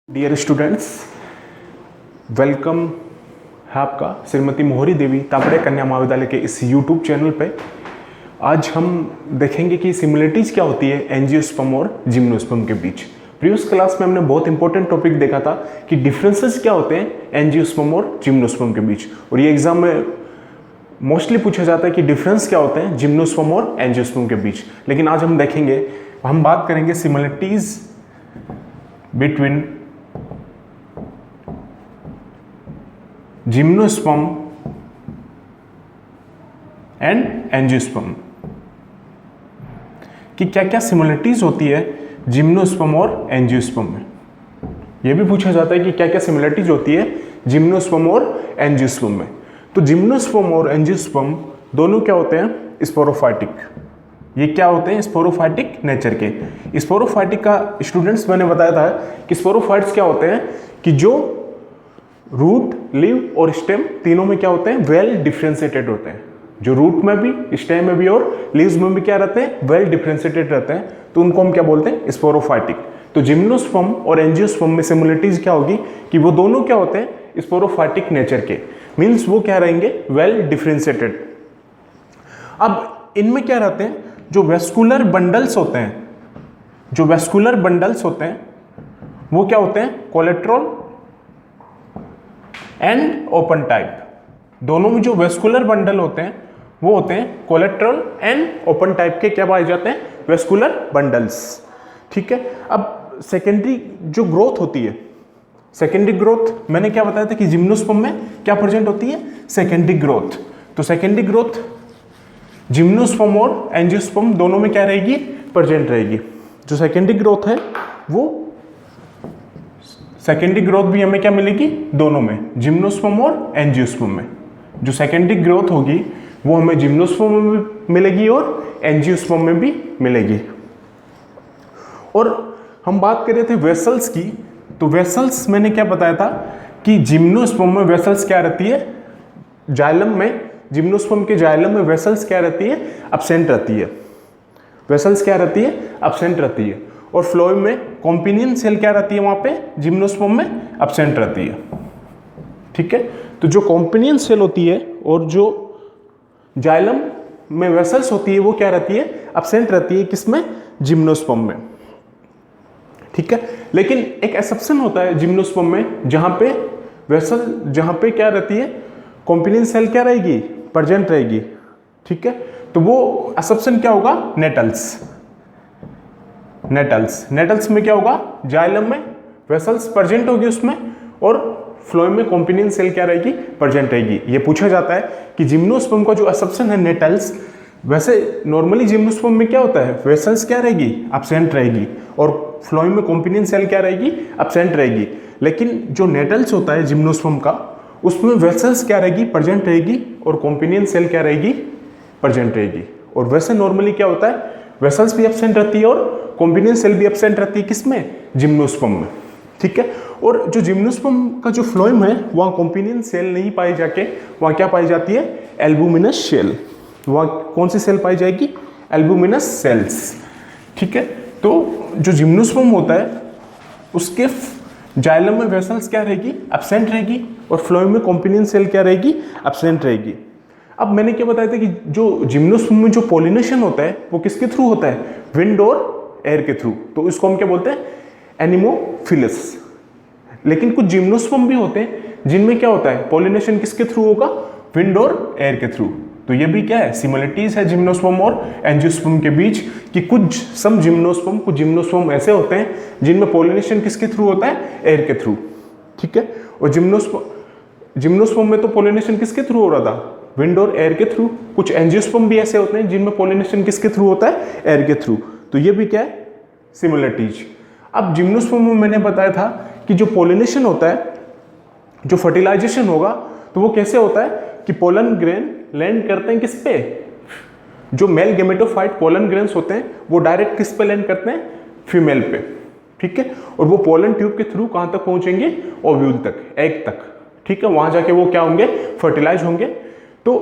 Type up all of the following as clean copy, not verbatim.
Dear students, welcome है आपका श्रीमती मोहरी देवी तापड़े कन्या महाविद्यालय के इस यूट्यूब चैनल पे। आज हम देखेंगे कि सिमिलरिटीज क्या होती है एंजियोस्पर्म और जिम्नोस्पर्म के बीच। प्रीवियस क्लास में हमने बहुत इंपॉर्टेंट टॉपिक देखा था कि डिफरेंसेस क्या होते हैं एंजियोस्पर्म और जिम्नोस्पर्म के बीच, और ये एग्जाम में मोस्टली पूछा जाता है कि डिफरेंस क्या होते हैं जिम्नोस्पर्म और एंजियोस्पर्म के बीच। लेकिन आज हम देखेंगे, हम बात करेंगे similarities between gymnosperm and angiosperm कि क्या क्या सिमिलरिटीज होती है जिम्नोस्पर्म और एंजियोस्पर्म में। यह भी पूछा जाता है कि क्या क्या सिमिलरिटीज होती है जिम्नोस्पर्म और एंजियोस्पर्म में। तो जिम्नोस्पर्म और एंजियोस्पर्म दोनों क्या होते हैं स्पोरोफाइटिक। ये क्या होते हैं स्पोरोफाइटिक नेचर के। स्पोरोफाइटिक का स्टूडेंट्स मैंने बताया था कि स्पोरोफाइट्स क्या होते हैं कि जो रूट, लीव और स्टेम तीनों में क्या होते हैं वेल डिफरेंशिएटेड होते हैं। जो रूट में भी, स्टेम में भी और लीव्स में भी क्या रहते हैं वेल डिफरेंशिएटेड रहते हैं, तो उनको हम क्या बोलते हैं स्पोरोफाइटिक। तो जिम्नोस्पर्म और एंजियोस्पर्म में सिमिलरिटीज क्या होगी कि वो दोनों क्या होते हैं स्पोरोफाइटिक नेचर के, मीन्स वो क्या रहेंगे वेल डिफरेंशिएटेड। अब इनमें क्या रहते हैं जो वेस्कुलर बंडल्स होते हैं, जो वेस्कुलर बंडल्स होते हैं वो क्या होते हैं कोलेट्रॉल एंड ओपन टाइप। दोनों में जो वेस्कुलर बंडल होते हैं वो होते हैं कोलेट्रल एंड ओपन टाइप के क्या पाए जाते हैं वेस्कुलर बंडल्स। ठीक है। अब सेकेंडरी जो ग्रोथ होती है, सेकेंडरी ग्रोथ मैंने क्या बताया था कि जिम्नोस्पर्म में क्या प्रेजेंट होती है सेकेंडरी ग्रोथ। तो सेकेंडरी ग्रोथ जिम्नोस्पर्म और एंजियोस्पर्म दोनों में क्या रहेगी प्रेजेंट रहेगी। जो सेकेंडरी ग्रोथ है वो सेकेंडरी ग्रोथ भी हमें क्या मिलेगी दोनों में, जिम्नोस्पर्म और एंजियोस्पर्म में। जो सेकेंडरी ग्रोथ होगी वो हमें जिम्नोस्पर्म में भी मिलेगी और एंजियोस्पर्म में भी मिलेगी। और हम बात कर रहे थे वेसल्स की, तो वेसल्स मैंने क्या बताया था कि जिम्नोस्पर्म में वेसल्स क्या रहती है जाइलम में, जिम्नोस्पर्म के जाइलम में वेसल्स क्या रहती है एब्सेंट रहती है। वेसल्स क्या रहती है एब्सेंट रहती है। और फ्लोएम में कॉम्पिनियन सेल क्या रहती है वहां पे जिम्नोस्पर्म में एब्सेंट रहती है। ठीक है। तो जो कॉम्पिनियन सेल होती है और जो जाइलम में वेसल्स होती है वो क्या रहती है एब्सेंट रहती है किसमें जिम्नोस्पर्म में। ठीक है। लेकिन एक एक्सेप्शन होता है जिम्नोस्पर्म में जहां पे वेसल, जहां पे क्या रहती है कॉम्पिनियन सेल क्या रहेगी प्रेजेंट रहेगी। ठीक है। तो वो एक्सेप्शन क्या होगा नेटल्स। नेटल्स में क्या होगा जाइलम में वेसल्स प्रेजेंट होगी उसमें और फ्लोएम में कॉम्पिनियन सेल क्या रहेगी प्रेजेंट रहेगी। ये पूछा जाता है कि जिम्नोस्पर्म का जो एक्सेप्शन है नेटल्स, वैसे नॉर्मली जिम्नोस्पर्म में क्या होता है वेसल्स क्या रहेगी एब्सेंट रहेगी और फ्लोएम में कॉम्पिनियन सेल क्या रहेगी एब्सेंट रहेगी। लेकिन जो नेटल्स होता है जिम्नोस्पर्म का उसमें वेसल्स क्या रहेगी प्रेजेंट रहेगी और कॉम्पिनियन सेल क्या रहेगी प्रेजेंट रहेगी। और वैसे नॉर्मली क्या होता है वेसल्स भी एब्सेंट रहती है और कॉम्पिनियन सेल भी एब्सेंट रहती है किसमें जिम्नोस्पर्म में। ठीक है। और जो जिम्नोस्पर्म का जो फ्लोएम है वहाँ कॉम्पिनियन सेल नहीं पाई जाके वहाँ क्या पाई जाती है एल्बुमिनस सेल। वहाँ कौन सी सेल पाई जाएगी एल्बुमिनस सेल्स। ठीक है। तो जो जिम्नोस्पर्म होता है उसके जाइलम में वेसल्स क्या रहेगी एब्सेंट रहेगी और फ्लोएम में कॉम्पिनियन सेल क्या रहेगी एब्सेंट रहेगी। अब मैंने क्या बताया था कि जो जिम्नोस्पर्म में जो पॉलिनेशन होता है वो किसके थ्रू होता है विंड और एयर के थ्रू। तो इसको हम क्या बोलते हैं एनिमोफिलस। लेकिन कुछ जिम्नोस्पर्म भी होते हैं जिनमें क्या होता है पॉलिनेशन किसके थ्रू होगा विंड और एयर के थ्रू। तो ये भी क्या है सिमिलरिटीज है जिम्नोस्पर्म और एंजियोस्पर्म के बीच कि कुछ जिम्नोस्पर्म ऐसे होते हैं जिनमें पॉलिनेशन किसके थ्रू होता है एयर के थ्रू। ठीक है। और जिम्नोस्पर्म में तो पॉलिनेशन किसके थ्रू हो रहा था विंड और एयर के थ्रू। कुछ एंजियोस्पर्म भी ऐसे होते हैं जिनमें पॉलिनेशन किसके थ्रू होता है एयर के थ्रू। तो ये भी क्या है सिमिलरिटीज। अब जिम्नोस्पर्म में मैंने बताया था कि जो पॉलिनेशन होता है, जो फर्टिलाइजेशन होगा तो वो कैसे होता है कि पोलन ग्रेन लैंड करते हैं किस पे, जो मेल गेमेटोफाइट पोलन ग्रेन्स होते हैं वो डायरेक्ट किस पे लैंड करते हैं फीमेल पे। ठीक है। और वो पोलन ट्यूब के थ्रू कहां तक पहुंचेंगे ओव्यूल तक, एग तक। ठीक है। वहां जाके वो क्या होंगे फर्टिलाइज होंगे। तो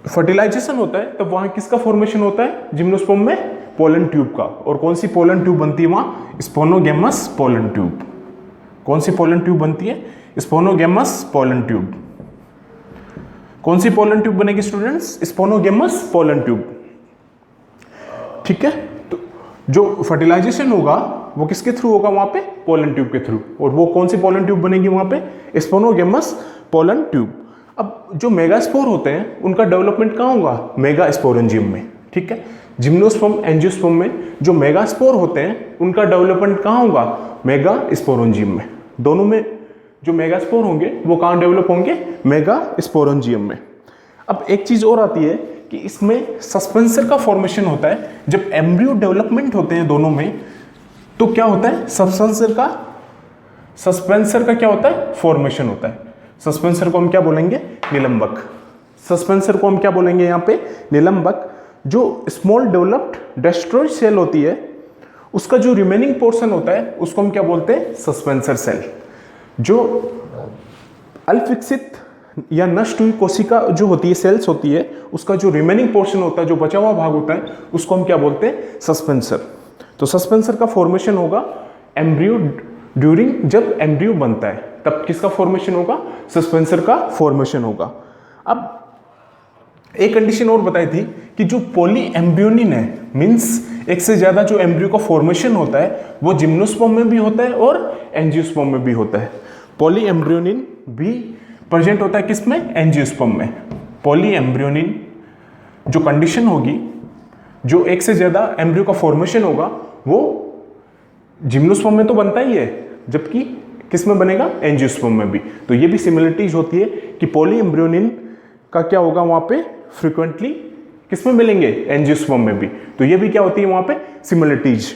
फर्टिलाइजेशन होता है तब वहां किसका फॉर्मेशन होता है जिम्नोस्पर्म में पोलन ट्यूब का। और कौन सी पोलन ट्यूब बनती है वहां स्पोनोगेमस पोलन ट्यूब। कौन सी पोलन ट्यूब बनती है? Siphonogamous pollen tube. कौन सी पोलन ट्यूब बनेगी स्टूडेंट्स? Siphonogamous pollen tube. ठीक है, तो जो फर्टिलाइजेशन होगा वो किसके थ्रू होगा वहां पे? पोलन ट्यूब के थ्रू। और वो कौन सी पोलन ट्यूब बनेगी वहां पे? स्पोनोगेमस पोलन ट्यूब। अब जो मेगास्पोर होते हैं उनका डेवलपमेंट कहाँ होगा? मेगास्पोरेंजियम में। ठीक है, जिम्नोस्पर्म एंजियोस्पर्म में जो मेगास्पोर होते हैं उनका डेवलपमेंट कहाँ होगा? मेगास्पोरेंजियम में। दोनों में जो मेगास्पोर होंगे वो कहाँ डेवलप होंगे? मेगास्पोरेंजियम में। अब एक चीज और आती है कि इसमें सस्पेंसर का फॉर्मेशन होता है। जब एम्ब्रियो डेवलपमेंट होते हैं दोनों में तो क्या होता है? सस्पेंसर का क्या होता है? फॉर्मेशन होता है। सस्पेंसर को हम क्या बोलेंगे? निलंबक। सस्पेंसर को हम क्या बोलेंगे यहाँ पे? निलंबक। जो स्मॉल डेवलप्ड डेस्ट्रॉयड सेल होती है उसका जो रिमेनिंग पोर्शन होता है उसको हम क्या बोलते हैं? Suspensor cell. जो अल्पविकसित या नष्ट हुई कोशिका जो होती है, सेल्स होती है, उसका जो रिमेनिंग पोर्शन होता है, जो बचा हुआ भाग होता है, उसको हम क्या बोलते हैं? सस्पेंसर। तो सस्पेंसर का फॉर्मेशन होगा एम्ब्रियो ड्यूरिंग, जब एम्ब्रियो बनता है तब किसका फॉर्मेशन होगा? सस्पेंसर का फॉर्मेशन होगा। अब एक कंडीशन और बताई थी कि जो पॉली एम्ब्रियोनिन है, मींस एक से ज्यादा जो एम्ब्रियो का फॉर्मेशन होता है वो जिम्नोस्पर्म में भी होता है और एंजियोस्पर्म में भी होता है। पॉली एम्ब्रियोनिन भी प्रेजेंट होता है किसमें? एंजियोस्पर्म में। पॉली एम्ब्रियोनिन जो कंडीशन होगी, जो एक से ज्यादा एम्ब्रियो का फॉर्मेशन होगा, वो जिम्नोस्पर्म में तो बनता ही है, जबकि किस में बनेगा? एंजियोस्पर्म में भी। तो ये भी सिमिलरिटीज होती है कि पॉली एम्ब्रियोनिन का क्या होगा वहां पे? फ्रीक्वेंटली किस में मिलेंगे? एंजियोस्पर्म में भी। तो ये भी क्या होती है वहां पे? सिमिलरिटीज।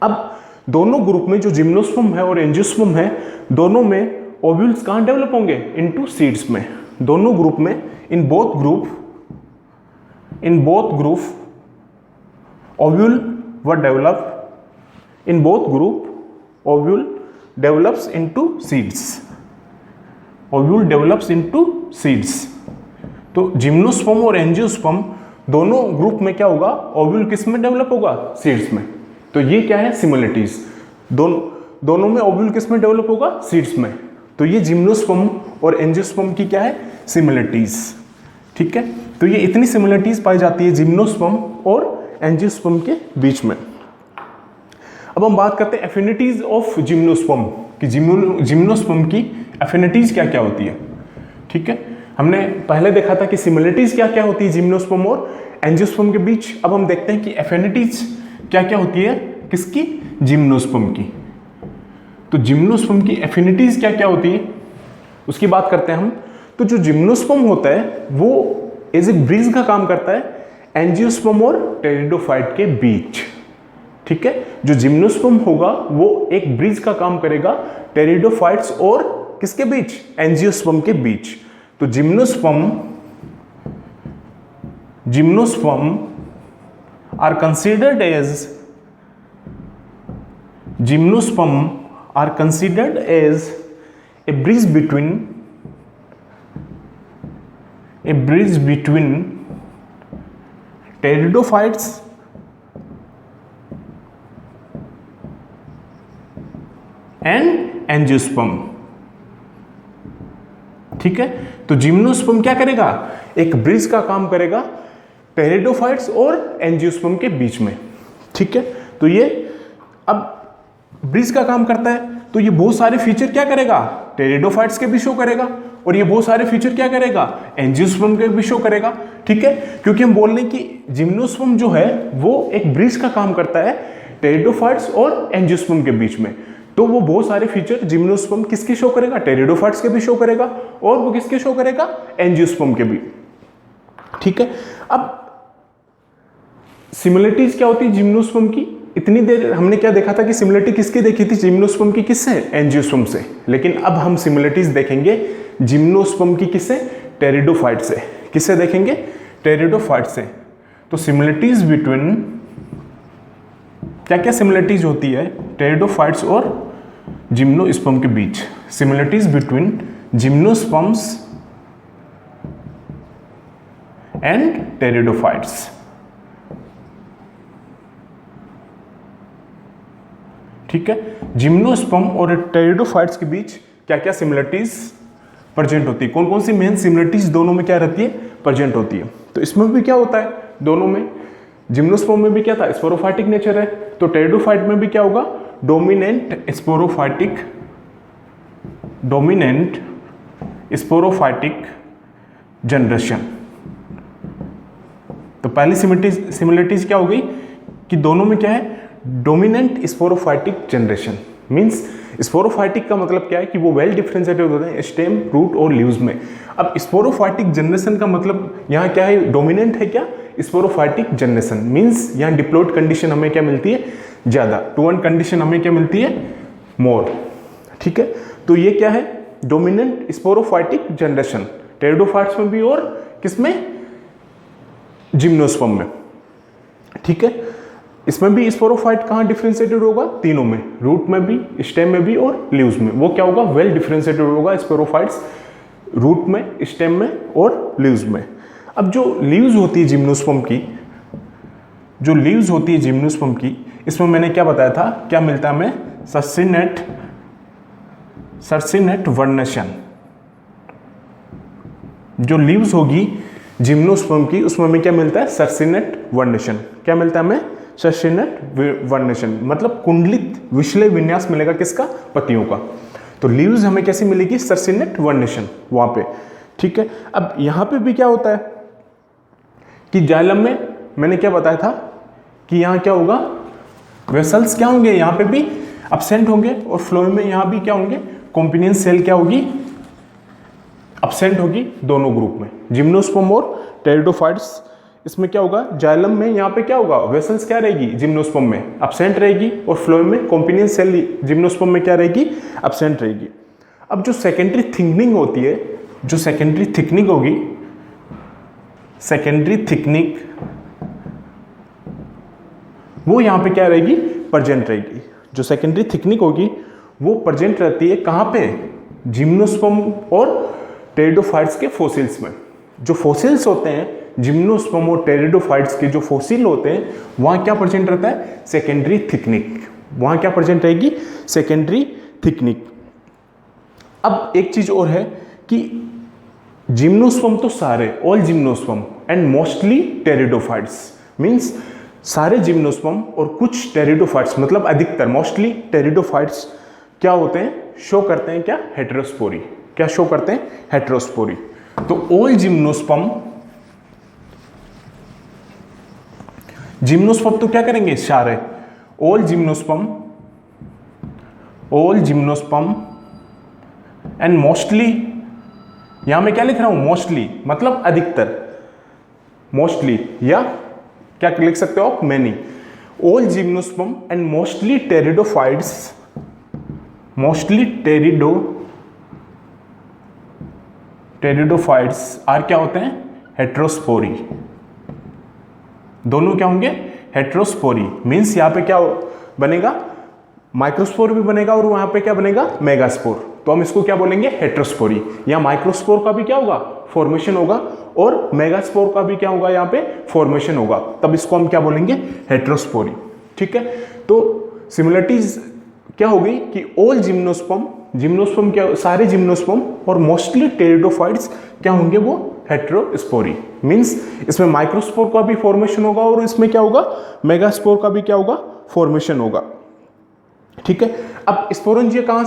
अब दोनों ग्रुप में जो जिम्नोस्पर्म है और एंजियोस्पर्म है, दोनों में ओव्यूल्स कहां डेवलप होंगे? इनटू सीड्स में। दोनों ग्रुप में, in both group ovule were develop, in both group ovule develops into seeds. Ovule develops into seeds. तो जिम्नोस्पर्म और एंजियोस्पर्म दोनों ग्रुप में क्या होगा? ओव्यूल किस में डेवलप होगा? सीड्स में। तो ये क्या है? सिमिलरिटीज। दोनों में ओव्यूल किस में डेवलप होगा? सीड्स में। तो ये जिम्नोस्पर्म और एंजियोस्पर्म की क्या है? सिमिलरिटीज। ठीक है, तो ये इतनी सिमिलरिटीज पाई जाती है जिम्नोस्पर्म और एंजियोस्पर्म के बीच में। अब हम बात करते हैं एफिनिटीज ऑफ जिम्नोस्पर्म कि जिम्नोस्पर्म की एफिनिटीज क्या क्या होती है। ठीक है, हमने पहले देखा था कि सिमिलरिटीज क्या क्या होती है जिम्नोस्पर्म और एंजियोस्पर्म के बीच। अब हम देखते हैं कि एफिनिटीज क्या क्या होती है किसकी? जिम्नोस्पर्म की। तो जिम्नोस्पर्म की एफिनिटीज क्या क्या होती है उसकी बात करते हैं हम। तो जो जिम्नोस्पर्म होता है वो एज ए ब्रिज का काम करता है एंजियोस्पर्म और टेरिडोफाइट के बीच। ठीक है, जो जिम्नोस्पर्म होगा वो एक ब्रिज का काम करेगा टेरिडोफाइट्स और किसके बीच? एंजियोस्पर्म के बीच। तो gymnosperm are considered as a bridge between pteridophytes and angiosperm। ठीक है, तो जिम्नोस्पर्म क्या करेगा? एक ब्रिज का काम करेगा टेरिडोफाइट्स और एंजियोस्पर्म के बीच में। ठीक है, तो ये अब ब्रिज का काम करता है तो ये बहुत सारे फीचर क्या करेगा? टेरिडोफाइट्स के भी शो करेगा और ये बहुत सारे फीचर क्या करेगा? एंजियोस्पर्म के भी शो करेगा। ठीक है, क्योंकि हम बोल रहे हैं कि जिम्नोस्पर्म जो है वो एक ब्रिज का काम करता है टेरिडोफाइट्स और एंजियोस्पर्म के बीच में। तो वो बहुत सारे फीचर जिम्नोस्पर्म किसके शो करेगा? टेरिडोफाइट्स के भी शो करेगा और वो किसके शो करेगा? एंजियोस्पर्म के भी। ठीक है, अब सिमिलरिटीज क्या होती है जिम्नोस्पर्म की? इतनी देर हमने क्या देखा था कि सिमिलरिटी किसकी देखी थी? जिम्नोस्पर्म की किससे? एंजियोस्पर्म से। लेकिन अब हम सिमिलरिटीज देखेंगे जिम्नोस्पर्म की किससे? टेरिडोफाइट से। किससे देखेंगे? टेरिडोफाइट से। तो सिमिलरिटीज बिटवीन क्या क्या सिमिलरिटीज होती है टेरिडोफाइट्स और जिम्नोस्पर्म के बीच? Similarities between gymnosperms and pteridophytes. ठीक है, जिम्नोस्पर्म और टेरिडोफाइट्स के बीच क्या क्या सिमिलरिटीज प्रेजेंट होती है, कौन कौन सी मेन सिमिलरिटीज दोनों में क्या रहती है, प्रेजेंट होती है। तो इसमें भी क्या होता है, दोनों में, जिम्नोस्पर्म में भी क्या था, स्पोरोफाइटिक नेचर है, तो टेरिडोफाइट में भी क्या होगा, डोमिनेंट स्पोरोफाइटिक जनरेशन। तो पहली सिमिलरिटीज क्या हो गई कि दोनों में क्या है, dominant sporophytic generation. Means sporophytic का मतलब क्या है कि वो वेल डिफरेंशिएटेड होते हैं स्टेम, रूट और लीव्स में। अब स्पोरोफाइटिक जनरेशन का मतलब यहाँ क्या है, डोमिनेंट है क्या, स्पोरोफाइटिक जनरेशन। मींस यहाँ डिप्लॉइड कंडीशन हमें क्या मिलती है, ज्यादा, 2-1 कंडीशन हमें क्या मिलती है, मोर। ठीक है, तो ये क्या है, डोमिनेंट स्पोरोफाइटिक जनरेशन, टेरिडोफाइट्स में भी और किसमें, जिम्नोस्पर्म में। ठीक है, इसमें भी स्पोरोफाइट कहाँ डिफरेंशिएटेड होगा, तीनों में, रूट में भी, स्टेम में भी और लीव्स में। वो क्या होगा, वेल डिफरेंशिएटेड होगा स्पोरोफाइट्स रूट में, स्टेम में और लीव्स में। अब जो लीव्स होती है जिम्नोस्पर्म की, जो लीव्स होती है जिम्नोस्पर्म की, इसमें मैंने क्या बताया था, क्या मिलता है हमें, सर्सिनेट वर्नेशन। जो लीव्स होगी जिम्नोस्पर्म की, उसमें हमें क्या मिलता है, सर्सिनेट वर्नेशन। क्या मिलता है हमें, सर्सिनेट वर्नेशन, मतलब कुंडलित विश्लेय विन्यास मिलेगा, किसका, पत्तियों का। तो लीव्स हमें कैसी मिलेगी, सर्सिनेट वर्नेशन वहां पे। ठीक है, अब यहां पे भी क्या होता है कि जाइलम में मैंने क्या बताया था कि यहां क्या होगा, वेसल्स क्या होंगे, यहां पे भी अब्सेंट होंगे, और फ्लोएम में यहां भी क्या होंगे, कॉम्पिनियन सेल क्या होगी, अब्सेंट होगी, दोनों ग्रुप में, जिम्नोस्पर्म और टेरिडोफाइट्स। इसमें क्या होगा, जाइलम में यहाँ पे क्या होगा, वेसल्स क्या रहेगी, जिम्नोस्पर्म में अब्सेंट रहेगी, और फ्लोएम में कॉम्पिनियन सेल जिम्नोस्पर्म में क्या रहेगी, अब्सेंट रहेगी। अब जो सेकेंडरी थिकनिंग होती है, जो सेकेंडरी थिकनिंग होगी, सेकेंडरी थिकनिंग वो यहाँ पे क्या रहेगी, प्रेजेंट रहेगी। जो सेकेंडरी थिकनिंग होगी वो प्रेजेंट रहती है कहाँ पे, जिम्नोस्पर्म और टेरिडोफाइट्स के फोसिल्स में। जो फोसिल्स होते हैं जिम्नोस्पर्म और टेरिडोफाइट्स के, जो फोसिल होते हैं, वहां क्या प्रेजेंट रहता है, सेकेंडरी थिकनिंग। वहां क्या प्रेजेंट रहेगी, सेकेंडरी थिकनिंग। अब एक चीज और है कि जिम्नोस्पर्म तो सारे, all gymnosperm and mostly pteridophytes, means सारे जिम्नोस्पर्म और कुछ टेरिडोफाइट्स, मतलब अधिकतर, मोस्टली टेरिडोफाइट्स क्या होते हैं, शो करते हैं क्या, हेटेरोस्पोरी। क्या शो करते हैं, हेटेरोस्पोरी। तो ऑल जिम्नोस्पर्म तो क्या करेंगे, सारे, ऑल जिम्नोस्पर्म एंड मोस्टली, यहां मैं क्या लिख रहा हूं, मोस्टली मतलब अधिकतर, मोस्टली, या क्या लिख सकते हो आप, many. All gymnosperm and mostly pteridophytes, pteridophytes are क्या होते हैं, हेटेरोस्पोरी। दोनों क्या होंगे, हेटेरोस्पोरी। मींस यहां पे क्या बनेगा, माइक्रोस्पोर भी बनेगा, और वहां पे क्या बनेगा, मेगास्पोर। तो हम इसको क्या बोलेंगे, हेटेरोस्पोरी। या माइक्रोस्पोर का भी क्या होगा, फॉर्मेशन होगा, और मेगास्पोर का भी क्या होगा, यहाँ पे फॉर्मेशन होगा, तब इसको हम क्या बोलेंगे, हेटेरोस्पोरी। ठीक है, तो सिमिलरिटीज क्या हो गई कि ऑल जिम्नोस्पर्म क्या, सारे जिम्नोस्पर्म और मोस्टली टेरिडोफाइट्स क्या होंगे, वो हेटेरोस्पोरी। मींस इसमें माइक्रोस्पोर का भी फॉर्मेशन होगा, और इसमें क्या होगा, मेगास्पोर का भी क्या होगा, फॉर्मेशन होगा। ठीक है, अब स्पोरेंजिया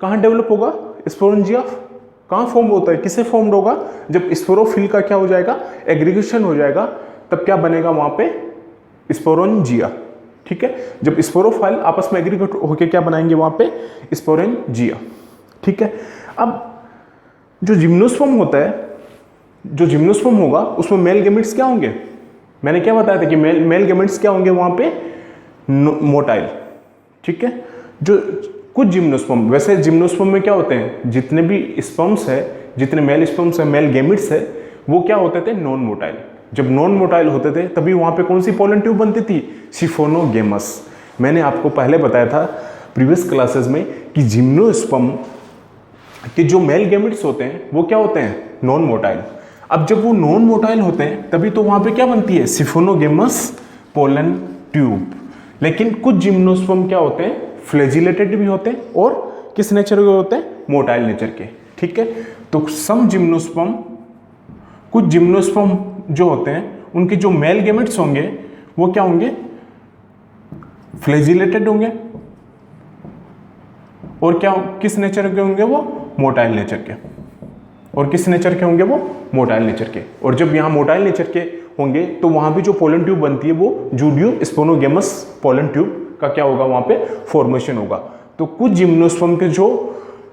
कहाँ डेवलप होगा, स्पोरेंजिया कहाँ फॉर्म होता है, किसे फॉर्म्ड होगा, जब स्पोरोफिल का क्या हो जाएगा, एग्रीगेशन हो जाएगा, तब क्या बनेगा वहां पे, स्पोरेंजिया। ठीक है, जब स्पोरोफाइल आपस में एग्रीगेट होकर क्या बनाएंगे वहां पे, स्पोरेंजिया। ठीक है, अब जो जिम्नोस्पर्म होता है, जो जिम्नोस्पर्म होगा उसमें मेल गैमेट्स क्या होंगे, मैंने क्या बताया था कि मेल गैमेट्स क्या होंगे वहां पे, मोटाइल। ठीक है, जो कुछ जिम्नोस्पर्म, वैसे जिम्नोस्पर्म में क्या होते हैं, जितने भी स्पर्म्स है, जितने मेल स्पर्म्स है, मेल गैमेट्स है, वो क्या होते थे, नॉन मोटाइल। जब नॉन मोटाइल होते थे तभी वहां पे कौन सी पोलन ट्यूब बनती थी, सिफोनोगेमस। मैंने आपको पहले बताया था प्रीवियस क्लासेस में कि जिम्नोस्पर्म के जो मेल गैमेट्स होते हैं वो क्या होते हैं, नॉन मोटाइल। अब जब वो नॉन मोटाइल होते हैं तभी तो वहां पे क्या बनती है, सिफोनोगेमस पोलन ट्यूब। लेकिन कुछ जिम्नोस्पर्म क्या होते हैं, फ्लैजिलेटेड भी होते हैं और किस नेचर के होते हैं, मोटाइल नेचर के। ठीक है, तो सम जिम्नोस्पर्म, कुछ जिम्नोस्पर्म जो होते हैं उनके जो मेल गैमेट्स होंगे वो क्या होंगे, फ्लैजिलेटेड होंगे और क्या किस नेचर के होंगे वो, मोटाइल नेचर के। और किस नेचर के होंगे वो, मोटाइल नेचर के। और जब यहाँ मोटाइल नेचर के होंगे तो वहां भी जो पोलन ट्यूब बनती है वो जूडियो स्पोनोगेमस पोलन ट्यूब का क्या होगा, वहां पे फॉर्मेशन होगा। तो कुछ जिम्नोस्पर्म के जो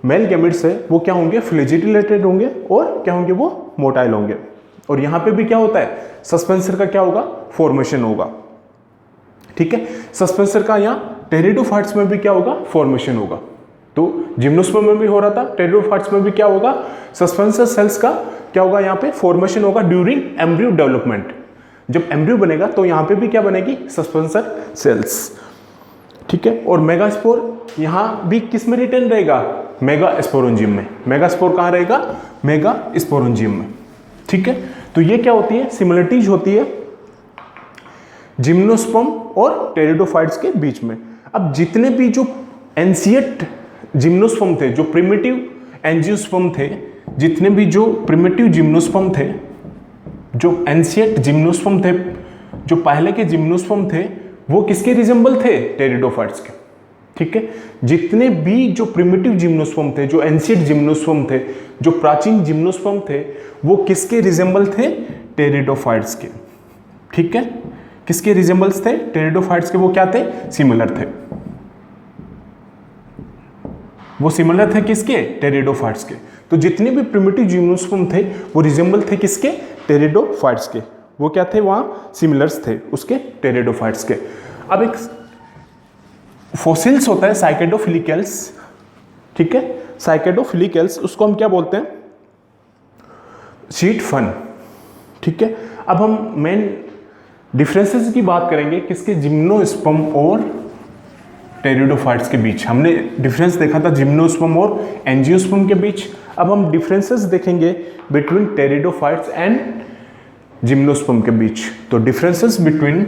मेल गैमेट्स है वो क्या होंगे, फ्लैजिलेटेड होंगे और क्या होंगे, वो मोटाइल होंगे। और यहाँ पे भी क्या होता है, सस्पेंसर का क्या होगा, फॉर्मेशन होगा। ठीक है, सस्पेंसर का यहाँ टेरिडोफाइट्स में भी क्या होगा, फॉर्मेशन होगा। तो जिम्नोस्पर्म में भी हो रहा था, टेरिडोफाइट्स में भी क्या होगा, सस्पेंसर सेल्स का क्या होगा, यहाँ पे फॉर्मेशन होगा ड्यूरिंग एम्ब्रियो डेवलपमेंट। जब एम्ब्रियो बनेगा तो यहाँ पे भी क्या बनेगी, सस्पेंसर सेल्स। ठीक है, और मेगास्पोर यहाँ भी किस में रिटेन रहेगा, मेगास्पोरेंजियम में। मेगास्पोर कहाँ रहेगा, मेगास्पोरेंजियम में। ठीक है, तो ये क्या होती है, सिमिलरिटीज होती है जिम्नोस्पर्म और टेरिडोफाइट्स के बीच में। अब जितने भी जो एंशिएंट जिम्नोस्पर्म थे, जो प्रिमिटिव एंजियोस्पर्म थे, जितने भी जो प्रिमिटिव जिम्नोस्पर्म थे, जो एंशिएंट जिम्नोस्पर्म थे, जो पहले के जिम्नोस्पर्म थे, वो किसके रिजेंबल थे, टेरिडोफाइट्स के। ठीक है, जितने भी जो प्रिमिटिव जिम्नोस्पर्म थे, जो एंशिएंट जिम्नोस्पर्म थे, जो प्राचीन जिम्नोस्पर्म थे, वो किसके रिजेंबल थे, टेरिडोफाइट्स के। ठीक है, किसके रिजेंबल्स थे, टेरिडोफाइट्स के। वो क्या थे, सिमिलर थे। वो सिमिलर थे किसके, टेरिडोफाइट्स के। तो जितने भी प्रिमिटिव जिम्नोस्पर्म थे वो रिजेंबल थे किसके, टेरिडोफाइट्स के। वो क्या थे, वहां सिमिलर्स थे उसके, टेरिडोफाइट्स के। अब एक फॉसिल्स होता है साइकेडोफिलिकल्स। ठीक है, साइकेडोफिलिकल्स, उसको हम क्या बोलते हैं, सीड फन। ठीक है, अब हम मेन डिफरेंसेस की बात करेंगे किसके, जिम्नोस्पर्म और टेरिडोफाइट्स के बीच। हमने डिफरेंस देखा था जिम्नोस्पर्म और एंजियोस्पर्म के बीच। अब हम डिफरेंसेस देखेंगे बिटवीन टेरिडोफाइट्स एंड जिम्नोस्पर्म के बीच। तो डिफरेंसेस बिटवीन,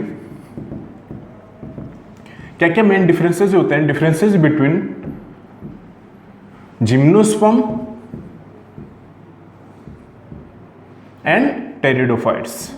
क्या क्या मेन डिफरेंसेस होते हैं, differences between gymnosperm and pteridophytes,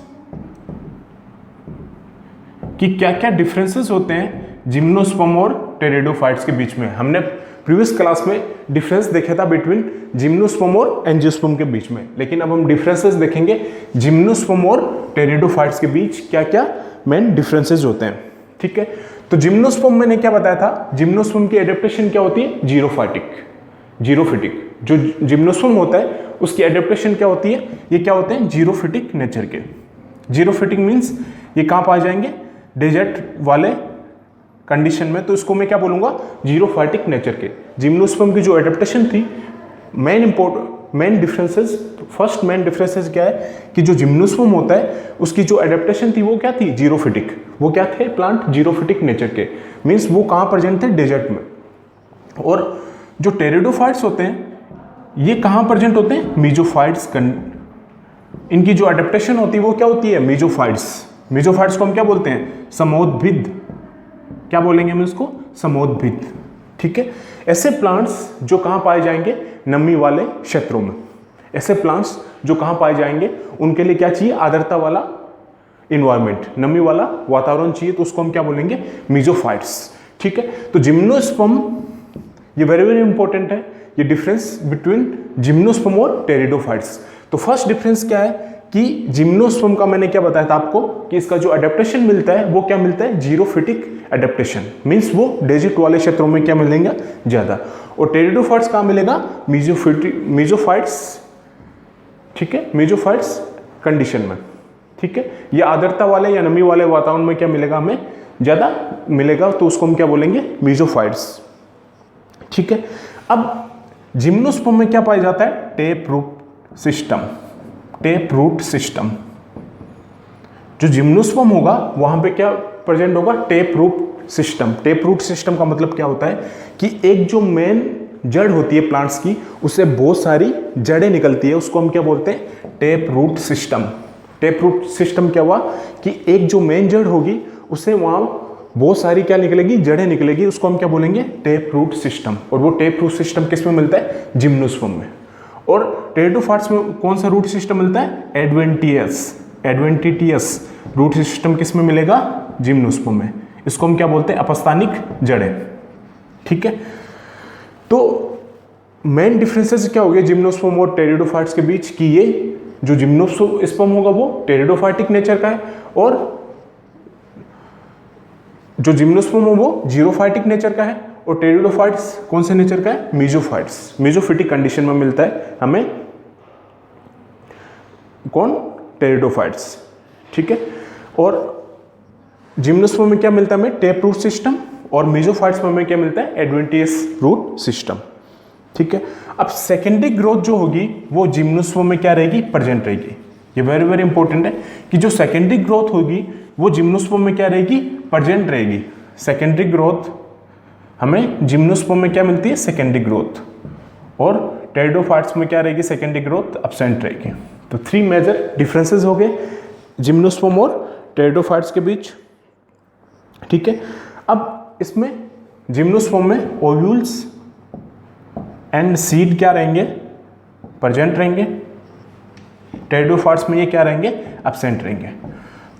कि क्या क्या डिफरेंसेस होते हैं जिम्नोस्पर्म और टेरिडोफाइट्स के बीच में। हमने प्रीवियस क्लास में डिफरेंस देखा था बिटवीन जिम्नोस्पर्म और एंजियोस्पर्म के बीच में, लेकिन अब हम डिफरेंसेस देखेंगे जिम्नोस्पर्म और टेरिडोफाइट्स के बीच क्या क्या मेन डिफरेंसेस होते हैं। ठीक है, तो जिम्नोस्पर्म मैंने क्या बताया था, जिम्नोस्पर्म की एडेप्टेशन क्या होती है, जीरोफिटिक। जो जिम्नोस्पर्म होता है उसकी एडेप्टेशन क्या होती है, ये क्या होते हैं, जीरोफिटिक नेचर के। जीरोफिटिक मीन्स ये कहाँ पाए जाएंगे, डेजर्ट वाले कंडीशन में। तो इसको मैं क्या बोलूंगा, जीरोफाइटिक नेचर के। जिम्नोस्पर्म की जो एडेप्टेशन थी, main differences, first main differences क्या है कि जो जिम्नोस्पर्म होता है उसकी जो एडेप्टेशन थी वो क्या थी, जीरोफिटिक। वो क्या थे, प्लांट जीरोफिटिक नेचर के, मीन्स वो कहाँ प्रेजेंट थे, डेजर्ट में। और जो टेरिडोफाइट्स होते हैं ये कहाँ प्रेजेंट होते हैं, मीजोफाइट्स। इनकी जो एडेप्टेशन होती है वो क्या होती है, मीजोफाइट्स। मीजोफाइट्स को हम क्या बोलते हैं, समोद्भिद। क्या बोलेंगे हम इसको, समोद्भिद। ठीक है, ऐसे प्लांट्स जो कहाँ पाए जाएंगे, नमी वाले क्षेत्रों में। ऐसे प्लांट्स जो कहाँ पाए जाएंगे, उनके लिए क्या चाहिए, आर्द्रता वाला इन्वायरमेंट, नमी वाला वातावरण चाहिए, तो उसको हम क्या बोलेंगे, मीजोफाइट्स। ठीक है, तो जिम्नोस्पर्म, ये वेरी वेरी इंपॉर्टेंट है, ये डिफरेंस बिटवीन जिम्नोस्पर्म और टेरिडोफाइट्स। तो फर्स्ट डिफरेंस क्या है कि जिम्नोस्पर्म का मैंने क्या बताया था आपको कि इसका जो एडेप्टेशन मिलता है वो क्या मिलता है, जीरोफिटिक एडेप्टेशन, मीन्स वो डेजर्ट वाले क्षेत्रों में क्या मिलेंगे, ज्यादा। और टेरिडोफाइट्स कहाँ मिलेगा, मीजोफाइट्स। ठीक है, मीजोफाइट्स कंडीशन में। ठीक है, ये आर्द्रता वाले या नमी वाले वातावरण में क्या मिलेगा, हमें ज्यादा मिलेगा, तो उसको हम क्या बोलेंगे, मीजोफाइट्स। ठीक है, अब जिम्नोस्पर्म में क्या पाया जाता है, tap root system. Tap root system, जो जिम्नोस्पर्म होगा वहां पे क्या प्रेजेंट होगा, tap root system. Tap root system का मतलब क्या होता है कि एक जो मेन जड़ होती है प्लांट्स की, उससे बहुत सारी जड़ें निकलती है, उसको हम क्या बोलते हैं, tap root system. Tap root system क्या हुआ कि एक जो मेन जड़ होगी उससे वहां बहुत सारी क्या निकलेगी, जड़ें निकलेगी, उसको हम क्या बोलेंगे, टेप रूट सिस्टम। और वो टेप रूट सिस्टम किस में मिलता है, जिम्नोस्पर्म में। और टेरिडोफाइट्स में कौन सा रूट सिस्टम मिलता है, एडवेंटिटियस रूट सिस्टम किस में मिलेगा, जिम्नोस्पर्म में। इसको हम क्या बोलते हैं, अपस्थानिक जड़ें। ठीक है, तो मेन डिफरेंसेस क्या हो गए जिम्नोस्पर्म और टेरिडोफाइट्स के बीच, कि ये जो जिम्नोस्पर्म होगा वो टेरिडोफाइटिक नेचर का है, और जो जिम्नोस्पर्म हो वो जीरोफाइटिक नेचर का है, और टेरिडोफाइट्स कौन से नेचर का है, मीजोफाइट्स, मीजोफिटिक कंडीशन में मिलता है हमें कौन, टेरिडोफाइट्स। ठीक है, और जिम्नोस्पर्म में क्या मिलता है हमें, टेप रूट सिस्टम, और मीजोफाइट्स में हमें क्या मिलता है, एडवेंटिटियस रूट सिस्टम। ठीक है, अब सेकेंडरी ग्रोथ जो होगी वो जिम्नोस्पर्म में क्या रहेगी, प्रेजेंट रहेगी। ये वेरी वेरी इंपॉर्टेंट है कि जो सेकेंडरी ग्रोथ होगी वो जिम्नोस्पर्म में क्या रहेगी, प्रेजेंट रहेगी। सेकेंडरी ग्रोथ हमें जिम्नोस्पर्म में क्या मिलती है, सेकेंडरी ग्रोथ, और टेरिडोफाइट्स में क्या रहेगी, सेकेंडरी ग्रोथ एब्सेंट रहेगी। तो 3 मेजर डिफरेंसेस हो गए जिम्नोस्पर्म और टेरिडोफाइट्स के बीच। ठीक है, अब इसमें जिम्नोस्पर्म में ओव्यूल्स एंड सीड क्या रहेंगे, प्रेजेंट रहेंगे। टेरिडोफाइट्स में ये क्या रहेंगे, एब्सेंट रहेंगे।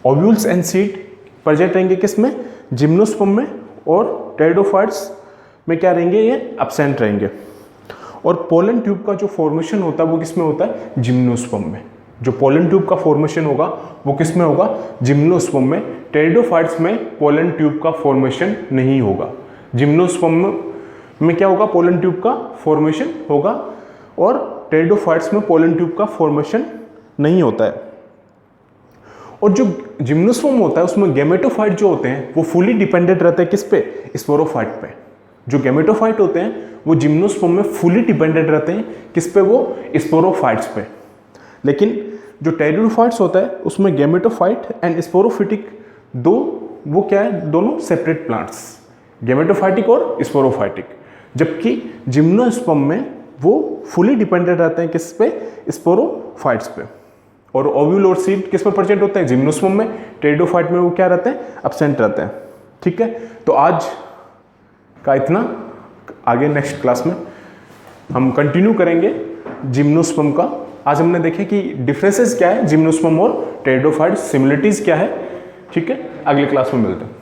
ओव्यूल्स एंड सीड प्रेजेंट रहेंगे किसमें, जिम्नोस्पर्म में, और टेरिडोफाइट्स में क्या रहेंगे, ये एब्सेंट रहेंगे। और पोलन ट्यूब का जो फॉर्मेशन होता है वो किसमें होता है, जिम्नोस्पर्म में। जो पोलन ट्यूब का फॉर्मेशन होगा वो किसमें होगा, जिम्नोस्पर्म में। टेरिडोफाइट्स में पोलन ट्यूब का फॉर्मेशन नहीं होगा। जिम्नोस्पर्म में क्या होगा, पोलन ट्यूब का फॉर्मेशन होगा, और टेरिडोफाइट्स में पोलन ट्यूब का फॉर्मेशन नहीं होता है। और जो जिम्नोस्पर्म होता है उसमें गैमेटोफाइट जो होते हैं वो फुली डिपेंडेंट रहते हैं किस पे, स्पोरोफाइट पे। जो गैमेटोफाइट होते हैं वो जिम्नोस्पर्म में फुली डिपेंडेंट रहते हैं किस पे, वो स्पोरोफाइट्स पे। लेकिन जो टेरिडोफाइट्स होता है उसमें गैमेटोफाइट एंड स्पोरोफिटिक दो, वो क्या है, दोनों सेपरेट प्लांट्स, गैमेटोफाइटिक और स्पोरोफाइटिक। जबकि जिम्नोस्पर्म में वो फुली डिपेंडेंट रहते हैं किस पे, स्पोरोफाइट्स पे। और ओव्यूल और सीड किस में प्रेजेंट होते हैं, जिम्नोस्पर्म में। टेरिडोफाइट में वो क्या रहते हैं, एब्सेंट रहते हैं। ठीक है, तो आज का इतना, आगे नेक्स्ट क्लास में हम कंटिन्यू करेंगे जिम्नोस्पर्म का। आज हमने देखे कि डिफरेंसेस क्या है जिम्नोस्पर्म और टेरिडोफाइट, सिमिलरिटीज क्या है। ठीक है, अगले क्लास में मिलते हैं।